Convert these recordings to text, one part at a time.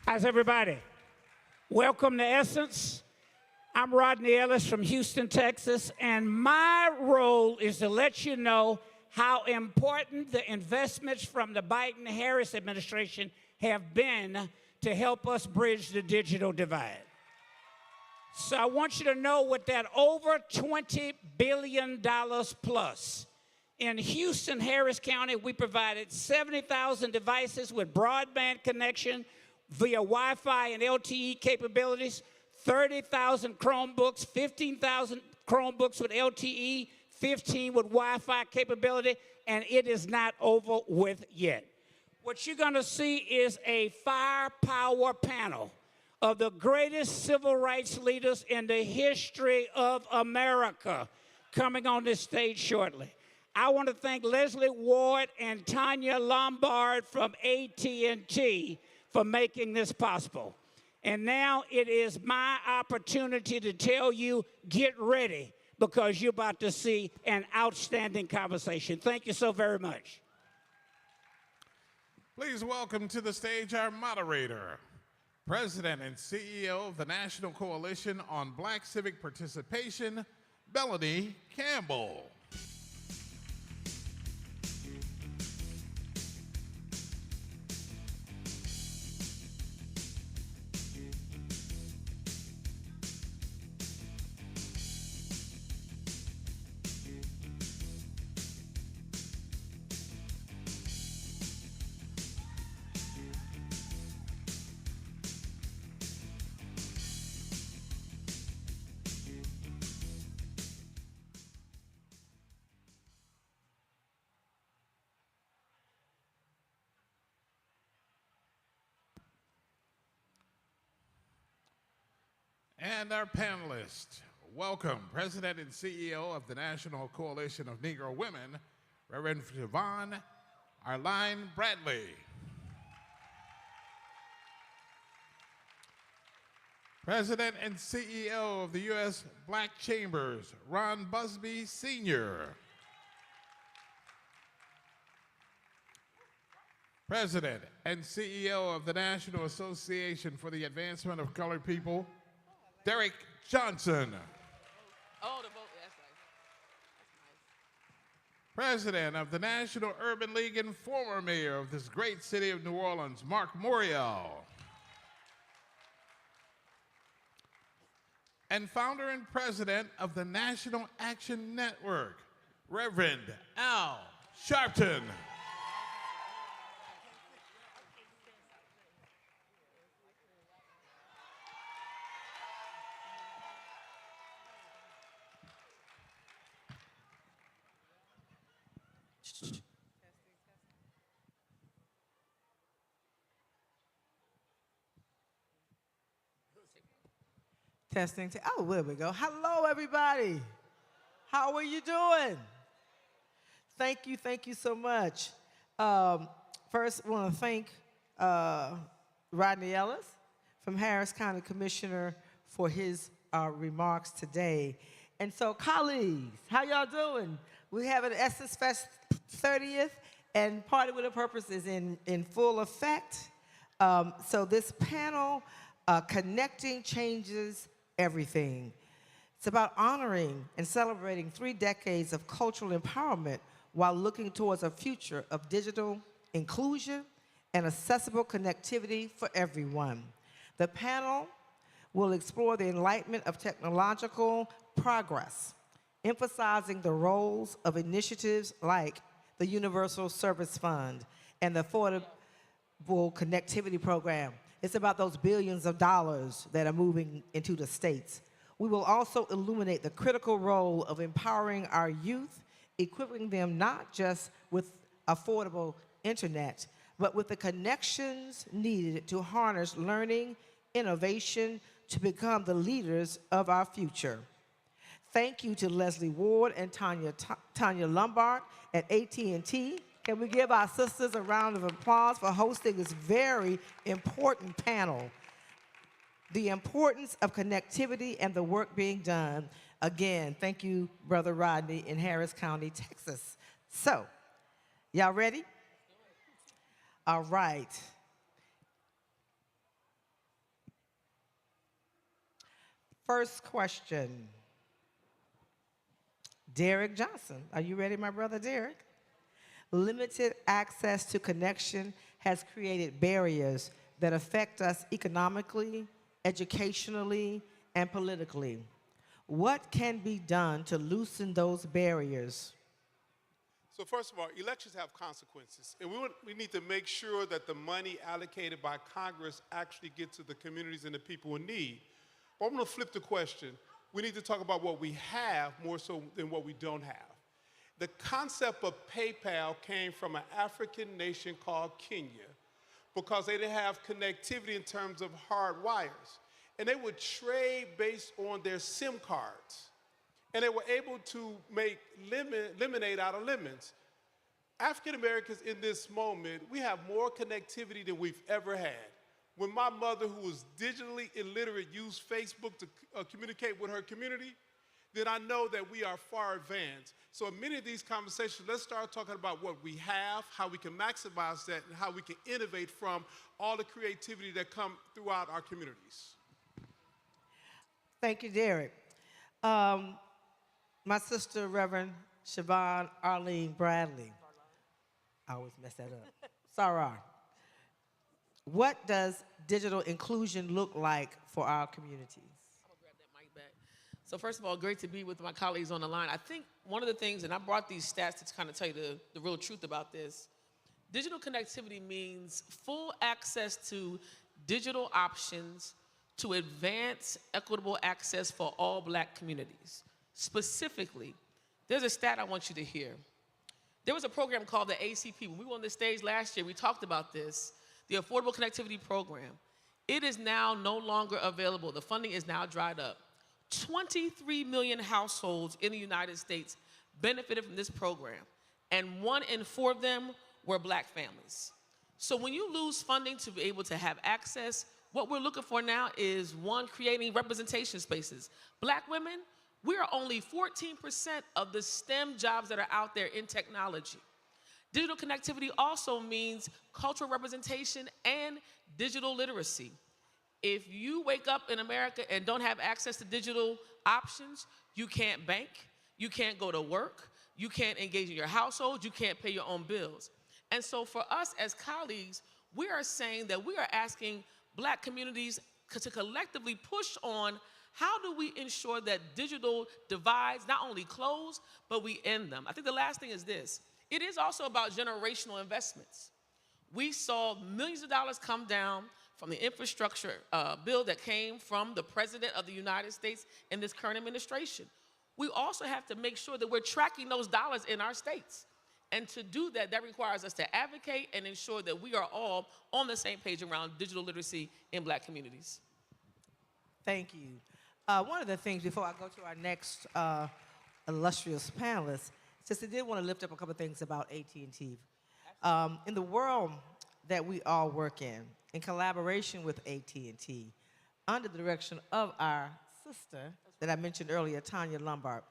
How's everybody? Welcome to Essence. I'm Rodney Ellis from Houston, Texas, and my role is to let you know how important the investments from the Biden-Harris administration have been to help us bridge the digital divide. So I want you to know with that over $20 billion plus. In Houston, Harris County, we provided 70,000 devices with broadband connection via Wi-Fi and LTE capabilities, 30,000 Chromebooks, 15,000 Chromebooks with LTE, 15 with Wi-Fi capability, and it is not over with yet. What you're gonna see is a firepower panel of the greatest civil rights leaders in the history of America coming on this stage shortly. I want to thank Leslie Ward and Tanya Lombard from AT&T for making this possible. And now it is my opportunity to tell you, get ready, because you're about to see an outstanding conversation. Thank you so very much. Please welcome to the stage our moderator, President and CEO of the National Coalition on Black Civic Participation, Melanie Campbell. And our panelists, welcome President and CEO of the National Coalition of Negro Women, Reverend Shavon, Arline-Bradley. President and CEO of the U.S. Black Chambers, Ron Busby Sr. President and CEO of the National Association for the Advancement of Colored People, Derrick Johnson. Oh, the vote, that's nice. President of the National Urban League and former mayor of this great city of New Orleans, Marc Morial. And founder and president of the National Action Network, Reverend Al Sharpton. Testing. Oh, there we go. Hello, everybody. How are you doing? Thank you so much. First, I want to thank Rodney Ellis from Harris County Commissioner for his remarks today. And so, colleagues, how y'all doing? We have an Essence Fest 30th, and Party with a Purpose is in full effect. So this panel, Connecting Changes Everything. It's about honoring and celebrating 3 decades of cultural empowerment while looking towards a future of digital inclusion and accessible connectivity for everyone. The panel will explore the enlightenment of technological progress, emphasizing the roles of initiatives like the Universal Service Fund and the Affordable Connectivity Program. It's about those billions of dollars that are moving into the states. We will also illuminate the critical role of empowering our youth, equipping them not just with affordable internet, but with the connections needed to harness learning, innovation, to become the leaders of our future. Thank you to Leslie Ward and Tanya Lombard at AT&T. Can we give our sisters a round of applause for hosting this very important panel? The importance of connectivity and the work being done. Again, thank you, Brother Rodney in Harris County, Texas. So, y'all ready? All right. First question. Derrick Johnson. Are you ready, my brother Derrick? Limited access to connection has created barriers that affect us economically, educationally, and politically. What can be done to loosen those barriers? So first of all, elections have consequences, and we need to make sure that the money allocated by Congress actually gets to the communities and the people in need. But I'm going to flip the question. We need to talk about what we have more so than what we don't have. The concept of PayPal came from an African nation called Kenya because they didn't have connectivity in terms of hard wires. And they would trade based on their SIM cards. And they were able to make lemonade out of lemons. African Americans in this moment, we have more connectivity than we've ever had. When my mother, who was digitally illiterate, used Facebook to communicate with her community, then I know that we are far advanced. So in many of these conversations, let's start talking about what we have, how we can maximize that, and how we can innovate from all the creativity that come throughout our communities. Thank you, Derrick. My sister, Reverend Shavon Arline-Bradley. I always mess that up. Sorry. What does digital inclusion look like for our communities? I'm gonna grab that mic back. So first of all, great to be with my colleagues on the line. I think one of the things, and I brought these stats to kind of tell you the real truth about this, digital connectivity means full access to digital options to advance equitable access for all Black communities. Specifically, there's a stat I want you to hear. There was a program called the ACP. When we were on the stage last year, we talked about this, the Affordable Connectivity Program. It is now no longer available. The funding is now dried up. 23 million households in the United States benefited from this program, and 1 in 4 of them were Black families. So when you lose funding to be able to have access, what we're looking for now is, 1, creating representation spaces. Black women, we are only 14% of the STEM jobs that are out there in technology. Digital connectivity also means cultural representation and digital literacy. If you wake up in America and don't have access to digital options, you can't bank, you can't go to work, you can't engage in your household, you can't pay your own bills. And so for us as colleagues, we are saying that we are asking Black communities to collectively push on how do we ensure that digital divides not only close, but we end them. I think the last thing is this. It is also about generational investments. We saw millions of dollars come down from the infrastructure bill that came from the President of the United States in this current administration. We also have to make sure that we're tracking those dollars in our states. And to do that, that requires us to advocate and ensure that we are all on the same page around digital literacy in Black communities. Thank you. One of the things, before I go to our next illustrious panelist, just I did want to lift up a couple of things about AT&T. In the world that we all work in collaboration with AT&T, under the direction of our sister that I mentioned earlier, Tanya Lombard,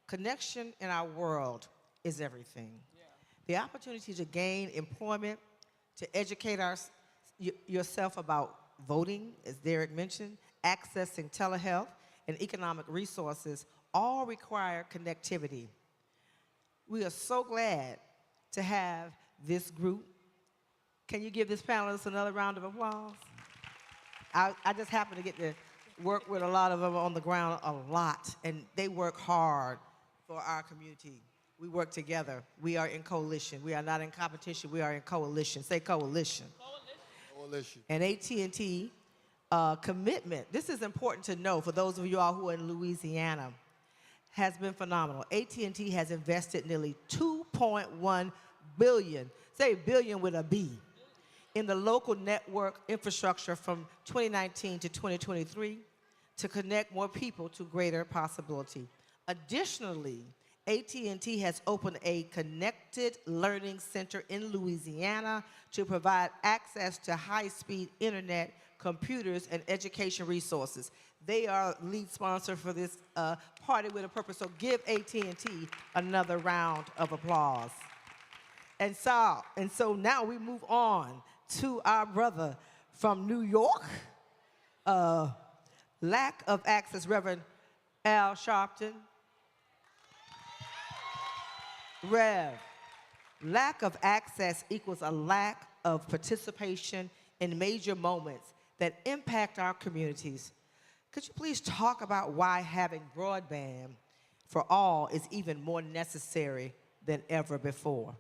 connection in our world is everything. Yeah. The opportunity to gain employment, to educate yourself about voting, as Derrick mentioned, accessing telehealth, and economic resources all require connectivity. We are so glad to have this group. Can you give this panelist another round of applause? I just happen to get to work with a lot of them on the ground a lot, and they work hard for our community. We work together. We are in coalition. We are not in competition. We are in coalition. Say coalition. Coalition. And AT&T commitment, this is important to know for those of you all who are in Louisiana, has been phenomenal. AT&T has invested nearly $2.1 billion, say billion with a B, in the local network infrastructure from 2019 to 2023 to connect more people to greater possibility. Additionally, AT&T has opened a connected learning center in Louisiana to provide access to high-speed internet, computers, and education resources. They are lead sponsor for this Party with a Purpose, so give AT&T another round of applause. And so now we move on to our brother from New York, Lack of access, Reverend Al Sharpton. Rev, lack of access equals a lack of participation in major moments that impact our communities. Could you please talk about why having broadband for all is even more necessary than ever before?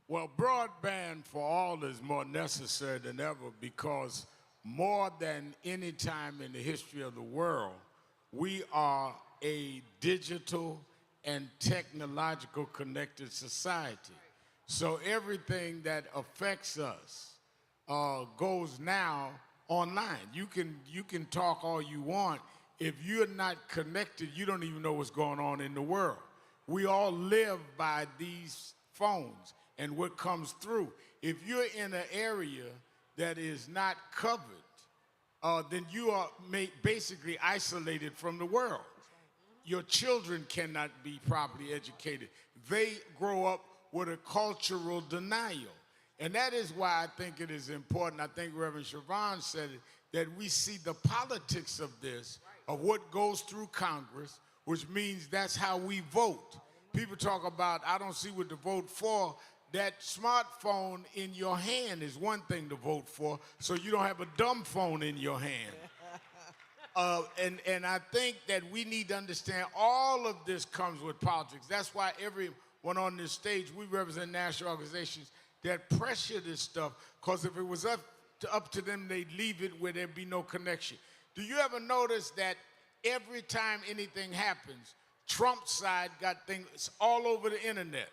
Well, broadband for all is more necessary than ever because more than any time in the history of the world, we are a digital and technological connected society. So everything that affects us goes now online. You can talk all you want. If you're not connected, you don't even know what's going on in the world. We all live by these phones and what comes through. If you're in an area that is not covered, then you are basically isolated from the world. Your children cannot be properly educated. They grow up with a cultural denial. And that is why I think it is important, I think Reverend Shavon said it, that we see the politics of this, of what goes through Congress, which means that's how we vote. People talk about, I don't see what to vote for. That smartphone in your hand is one thing to vote for, so you don't have a dumb phone in your hand. And I think that we need to understand all of this comes with politics. That's why everyone on this stage, we represent national organizations that pressure this stuff, because if it was up to them, they'd leave it where there'd be no connection. Do you ever notice that every time anything happens, Trump's side got things all over the internet?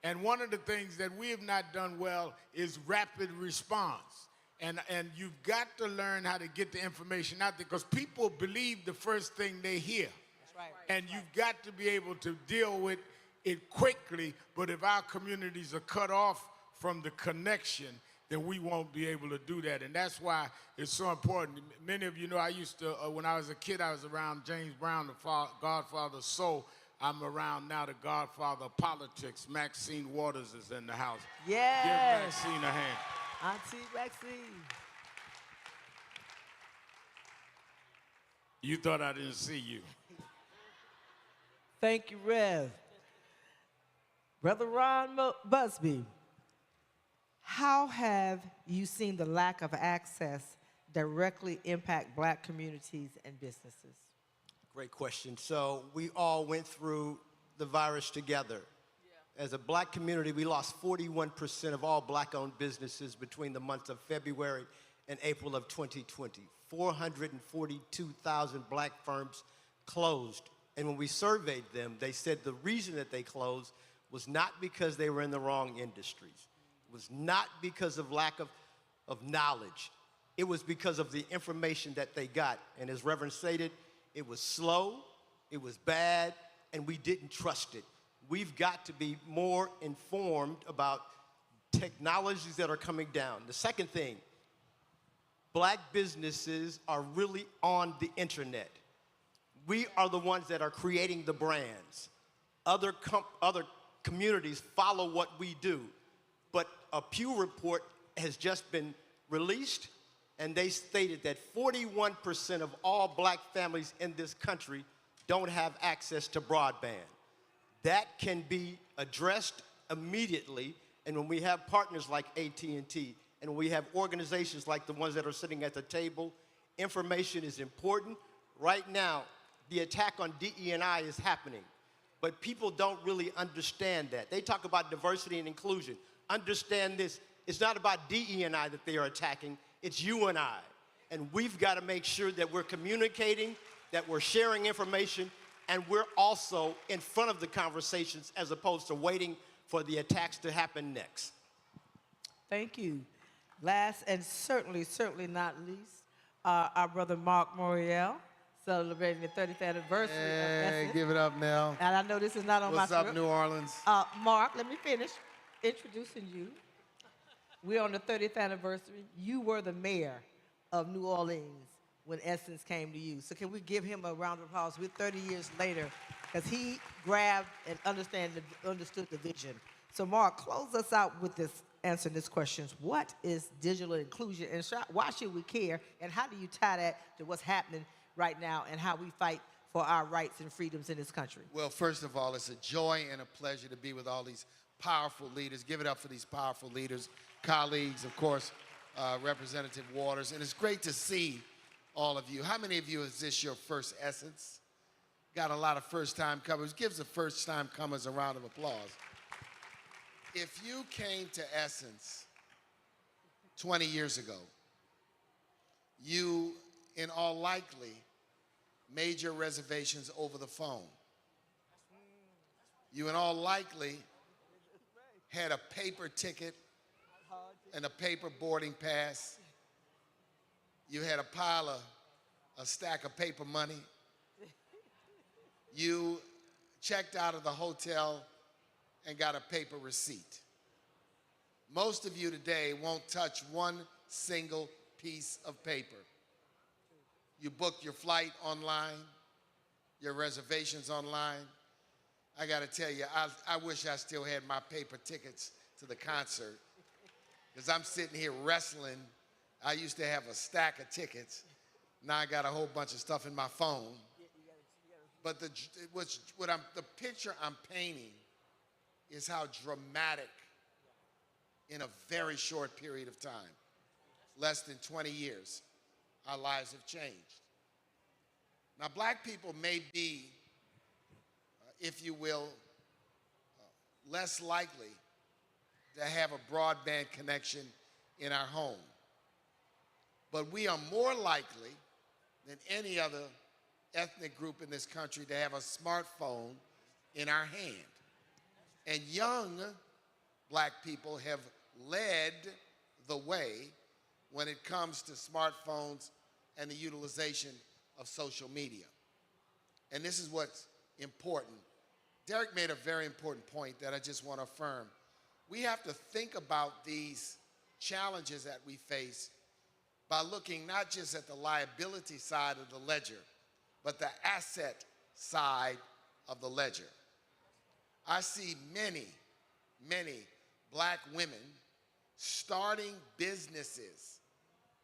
And one of the things that we have not done well is rapid response. And you've got to learn how to get the information out there, because people believe the first thing they hear. That's right. And you've got to be able to deal with it quickly, but if our communities are cut off from the connection, then we won't be able to do that. And that's why it's so important. Many of you know I used to, when I was a kid, I was around James Brown, the godfather of soul. I'm around now the godfather of politics. Maxine Waters is in the house. Yes. Give Maxine a hand. Auntie Maxine. You thought I didn't see you. Thank you, Rev. Brother Busby, how have you seen the lack of access directly impact Black communities and businesses? Great question. So we all went through the virus together. Yeah. As a Black community, we lost 41% of all Black-owned businesses between the months of February and April of 2020. 442,000 Black firms closed. And when we surveyed them, they said the reason that they closed was not because they were in the wrong industries. It was not because of lack of knowledge. It was because of the information that they got. And as Reverend stated, it was slow, it was bad, and we didn't trust it. We've got to be more informed about technologies that are coming down. The second thing, Black businesses are really on the internet. We are the ones that are creating the brands. Other communities follow what we do. But a Pew report has just been released, and they stated that 41% of all Black families in this country don't have access to broadband. That can be addressed immediately, and when we have partners like AT&T, and when we have organizations like the ones that are sitting at the table, information is important. Right now, the attack on DE&I is happening, but people don't really understand that. They talk about diversity and inclusion. Understand this, it's not about DE&I that they are attacking, it's you and I. And we've got to make sure that we're communicating, that we're sharing information, and we're also in front of the conversations as opposed to waiting for the attacks to happen next. Thank you. Last and certainly not least, our brother Marc Morial, celebrating the 30th anniversary of Essence. Give it up now. And I know this is not on What's my up, script. New Orleans? Marc, let me finish introducing you. We're on the 30th anniversary. You were the mayor of New Orleans when Essence came to you. So can we give him a round of applause? We're 30 years later, because he grabbed and understood the vision. So Marc, close us out with this, answering this question. What is digital inclusion, and why should we care, and how do you tie that to what's happening right now and how we fight for our rights and freedoms in this country. Well, first of all, it's a joy and a pleasure to be with all these powerful leaders. Give it up for these powerful leaders, colleagues, of course, Representative Waters. And it's great to see all of you. How many of you is this your first Essence? Got a lot of first-time comers. Gives the first-time comers a round of applause. If you came to Essence 20 years ago, you, in all likely, made your reservations over the phone. You, in all likely, had a paper ticket and a paper boarding pass. You had a stack of paper money. You checked out of the hotel and got a paper receipt. Most of you today won't touch one single piece of paper. You booked your flight online, your reservations online. I got to tell you, I wish I still had my paper tickets to the concert, because I'm sitting here wrestling. I used to have a stack of tickets. Now I got a whole bunch of stuff in my phone. But the picture I'm painting is how dramatic, in a very short period of time, less than 20 years, our lives have changed. Now, black people may be, if you will, less likely to have a broadband connection in our home. But we are more likely than any other ethnic group in this country to have a smartphone in our hand. And young black people have led the way when it comes to smartphones and the utilization of social media. And this is what's important. Derrick made a very important point that I just want to affirm. We have to think about these challenges that we face by looking not just at the liability side of the ledger, but the asset side of the ledger. I see many, many black women starting businesses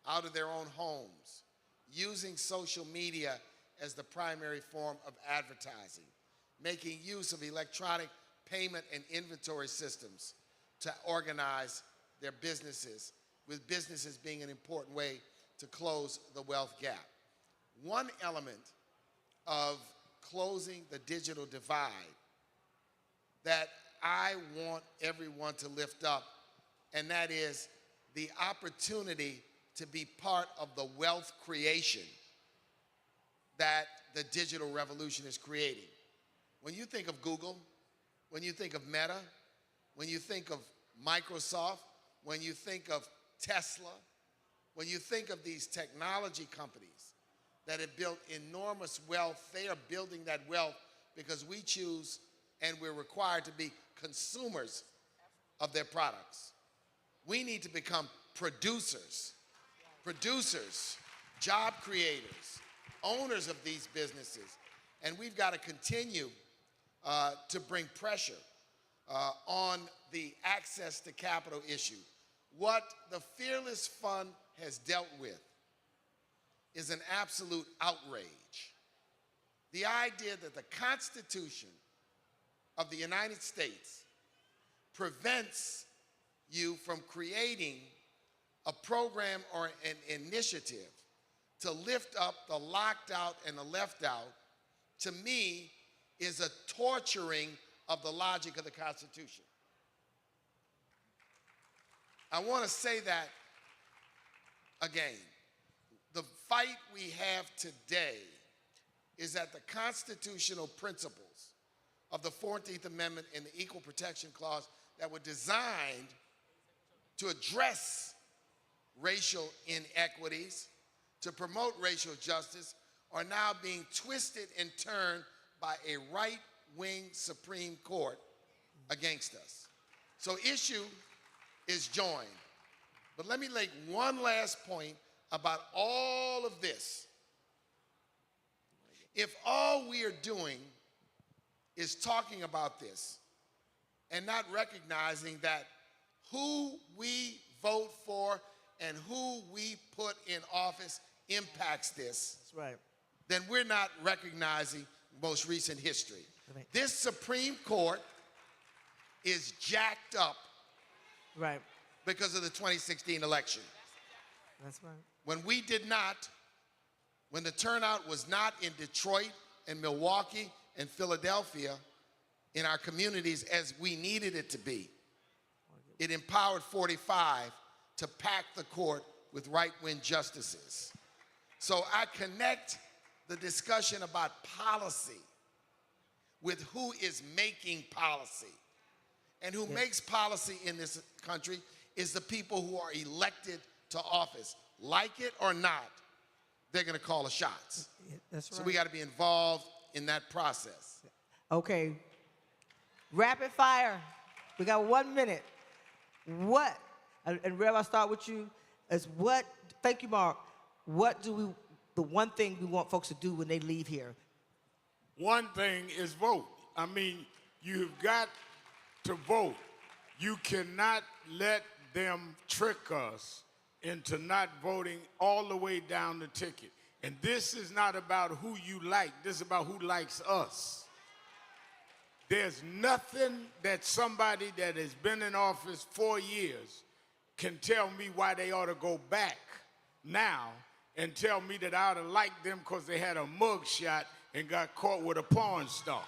out of their own homes, using social media as the primary form of advertising, making use of electronic payment and inventory systems to organize their businesses, with businesses being an important way to close the wealth gap. One element of closing the digital divide that I want everyone to lift up, and that is the opportunity to be part of the wealth creation that the digital revolution is creating. When you think of Google, when you think of Meta, when you think of Microsoft, when you think of Tesla, when you think of these technology companies that have built enormous wealth, they are building that wealth because we choose and we're required to be consumers of their products. We need to become producers, job creators, owners of these businesses. And we've got to continue to bring pressure on the access to capital issue. What the Fearless Fund has dealt with is an absolute outrage. The idea that the Constitution of the United States prevents you from creating a program or an initiative to lift up the locked out and the left out, to me, is a torturing of the logic of the Constitution. I want to say that again. The fight we have today is that the constitutional principles of the 14th Amendment and the Equal Protection Clause that were designed to address racial inequities, to promote racial justice, are now being twisted and turned by a right-wing Supreme Court against us. So issue is joined. But let me make one last point about all of this. If all we are doing is talking about this and not recognizing that who we vote for and who we put in office impacts this, That's right. then we're not recognizing most recent history. Right. This Supreme Court is jacked up Right. because of the 2016 election. That's right. When the turnout was not in Detroit and Milwaukee and Philadelphia in our communities as we needed it to be, it empowered 45 to pack the court with right-wing justices. So I connect the discussion about policy with who is making policy. And who makes policy in this country is the people who are elected to office. Like it or not, they're going to call the shots. Yeah, that's right. So we got to be involved in that process. Okay. Rapid fire. We got 1 minute. What, and Rev, I'll start with you, is what, thank you, Marc, the one thing we want folks to do when they leave here? One thing is vote. I mean, you've got to vote. You cannot let them trick us into not voting all the way down the ticket. And this is not about who you like. This is about who likes us. There's nothing that somebody that has been in office 4 years can tell me why they ought to go back now and tell me that I ought to like them because they had a mug shot and got caught with a porn star.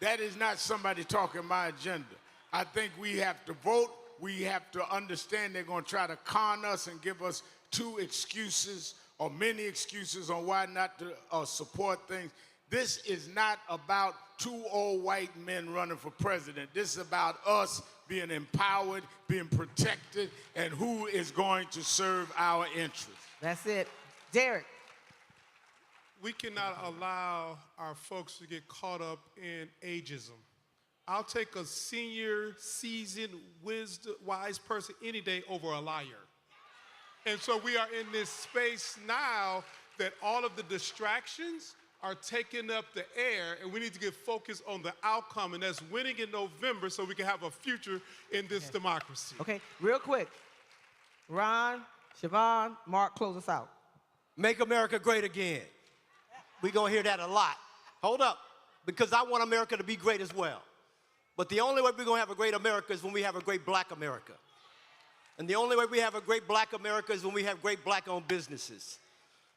That is not somebody talking my agenda. I think we have to vote. We have to understand they're going to try to con us and give us 2 excuses or many excuses on why not to support things. This is not about 2 old white men running for president. This is about us being empowered, being protected, and who is going to serve our interests. That's it. Derrick. We cannot allow our folks to get caught up in ageism. I'll take a senior, seasoned, wise person any day over a liar. And so we are in this space now that all of the distractions are taking up the air, and we need to get focused on the outcome, and that's winning in November so we can have a future in this democracy. Okay, real quick. Ron, Shavon, Marc, close us out. Make America great again. We're going to hear that a lot. Hold up, because I want America to be great as well. But the only way we're going to have a great America is when we have a great black America. And the only way we have a great black America is when we have great black-owned businesses.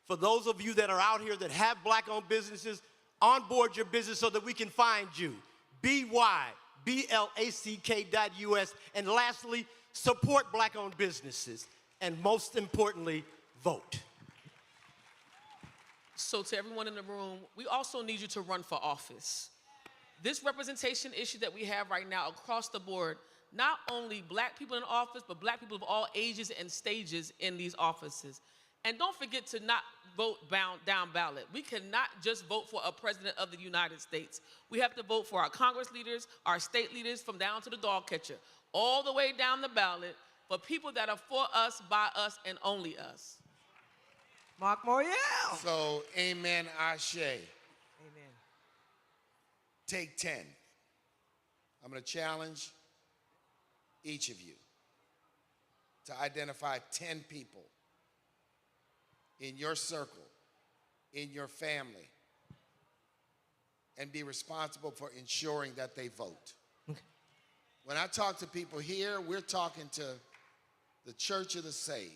For those of you that are out here that have black-owned businesses, onboard your business so that we can find you. BYBLACK.US. And lastly, support black-owned businesses. And most importantly, vote. So to everyone in the room, we also need you to run for office. This representation issue that we have right now across the board, not only black people in office, but black people of all ages and stages in these offices. And don't forget to not vote down ballot. We cannot just vote for a president of the United States. We have to vote for our Congress leaders, our state leaders, from down to the dog catcher, all the way down the ballot for people that are for us, by us, and only us. Marc Morial. So, amen, ashe. Amen. Take 10. I'm going to challenge each of you to identify 10 people in your circle, in your family, and be responsible for ensuring that they vote. Okay. When I talk to people here, we're talking to the Church of the Saved.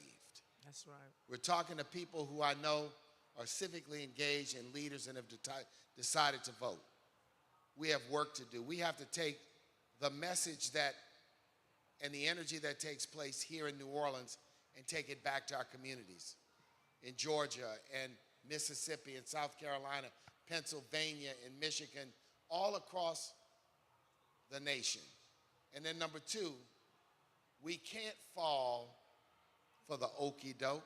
That's right. We're talking to people who I know are civically engaged and leaders and have decided to vote. We have work to do. We have to take the message that and the energy that takes place here in New Orleans and take it back to our communities in Georgia and Mississippi and South Carolina, Pennsylvania and Michigan, all across the nation. And then number 2, we can't fall for the okey doke.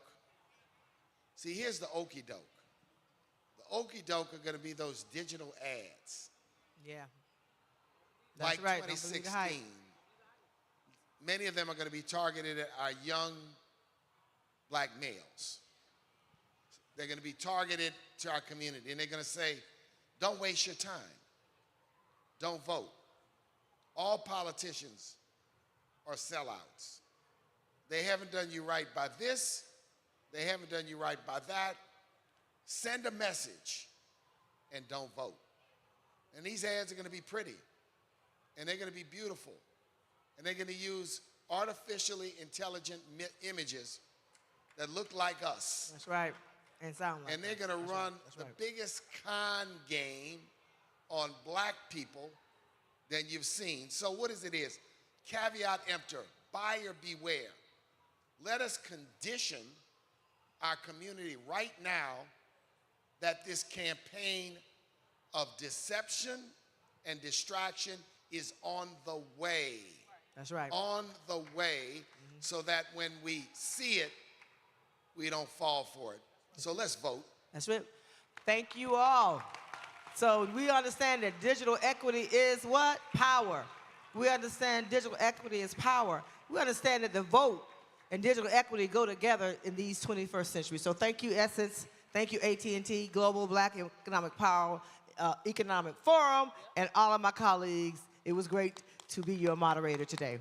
See, here's the okey doke. The okey doke are going to be those digital ads. Yeah. That's Like right. Don't believe the hype. 2016. Many of them are going to be targeted at our young black males. They're going to be targeted to our community, and they're going to say, don't waste your time. Don't vote. All politicians are sellouts. They haven't done you right by this. They haven't done you right by that. Send a message and don't vote. And these ads are going to be pretty, and they're going to be beautiful, and they're going to use artificially intelligent images that look like us. That's right. And sound like And they're us. going to That's run right. That's the right. biggest con game on black people than you've seen. So what is it is? Caveat emptor, buyer beware. Let us condition our community right now that this campaign of deception and distraction is on the way. That's right. On the way, so that when we see it, we don't fall for it. So let's vote. That's it. Thank you all. So we understand that digital equity is what? Power. We understand digital equity is power. We understand that the vote and digital equity go together in these 21st century. So thank you, Essence. Thank you, AT&T, Global Black Economic Power, Economic Forum, and all of my colleagues. It was great to be your moderator today.